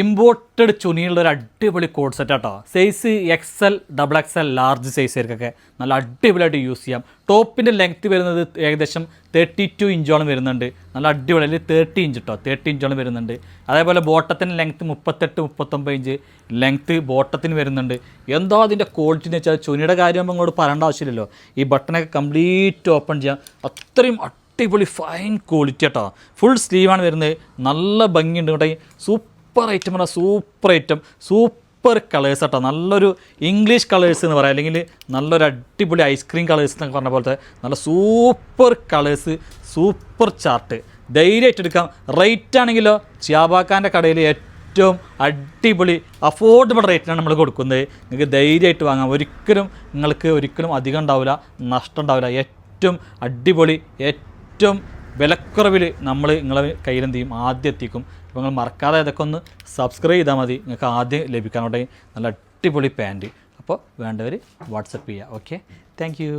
Imported ചുനിയുള്ള ഒരു അടിപൊളി code set ആട്ടോ. സൈസ് XL, XXL, ലാർജ് സൈസുകാർക്കൊക്കെ നല്ല അടിപൊളിയായിട്ട് യൂസ് ചെയ്യാം. ടോപ്പിൻ്റെ ലെങ്ത്ത് വരുന്നത് ഏകദേശം 32 ഇഞ്ചോളം വരുന്നുണ്ട്. നല്ല അടിപൊളി, അല്ലെങ്കിൽ 30 ഇഞ്ച് കേട്ടോ, 30 ഇഞ്ചോളം വരുന്നുണ്ട്. അതേപോലെ ബോട്ടത്തിൻ്റെ ലെങ്ത്ത് 38-39 ഇഞ്ച് ലെങ്ത്ത് ബോട്ടത്തിന് വരുന്നുണ്ട്. എന്താ അതിൻ്റെ ക്വാളിറ്റി എന്ന് വെച്ചാൽ ചുനിയുടെ കാര്യം അങ്ങോട്ട് പറയേണ്ട ആവശ്യമില്ലല്ലോ. ഈ ബട്ടണൊക്കെ കംപ്ലീറ്റ് ഓപ്പൺ ചെയ്യാം, അത്രയും അടിപൊളി ഫൈൻ ക്വാളിറ്റി കേട്ടോ. ഫുൾ സ്ലീവാണ് വരുന്നത്, നല്ല ഭംഗിയുണ്ട് കേട്ടോ. സൂപ്പർ ഐറ്റം പറഞ്ഞാൽ സൂപ്പർ ഐറ്റം, സൂപ്പർ കളേഴ്സ് കേട്ടോ. നല്ലൊരു ഇംഗ്ലീഷ് കളേഴ്സ് എന്ന് പറയാം, അല്ലെങ്കിൽ നല്ലൊരു അടിപൊളി ഐസ്ക്രീം കളേഴ്സ് എന്നൊക്കെ പറഞ്ഞ പോലത്തെ നല്ല സൂപ്പർ കളേഴ്സ്, സൂപ്പർ ചാർട്ട്. ധൈര്യമായിട്ട് എടുക്കാം. റേറ്റ് ആണെങ്കിലോ ഷിയാബാക്കാൻ്റെ കടയിൽ ഏറ്റവും അടിപൊളി അഫോർഡബിൾ റേറ്റിനാണ് നമ്മൾ കൊടുക്കുന്നത്. നിങ്ങൾക്ക് ധൈര്യമായിട്ട് വാങ്ങാം. നിങ്ങൾക്ക് ഒരിക്കലും അധികം ഉണ്ടാവില്ല, നഷ്ടം ഉണ്ടാവില്ല. ഏറ്റവും അടിപൊളി, ഏറ്റവും വിലക്കുറവിൽ നമ്മൾ നിങ്ങളെ കയ്യിലെന്ത് ചെയ്യും, ആദ്യം എത്തിക്കും. അപ്പോൾ നിങ്ങൾ മറക്കാതെ ഇതൊക്കെ ഒന്ന് സബ്സ്ക്രൈബ് ചെയ്താൽ മതി, നിങ്ങൾക്ക് ആദ്യം ലഭിക്കാനോട്ടെ നല്ല അടിപൊളി പാൻറ്റ്. അപ്പോൾ വേണ്ടവർ വാട്സപ്പ് ചെയ്യുക. Okay, thank you.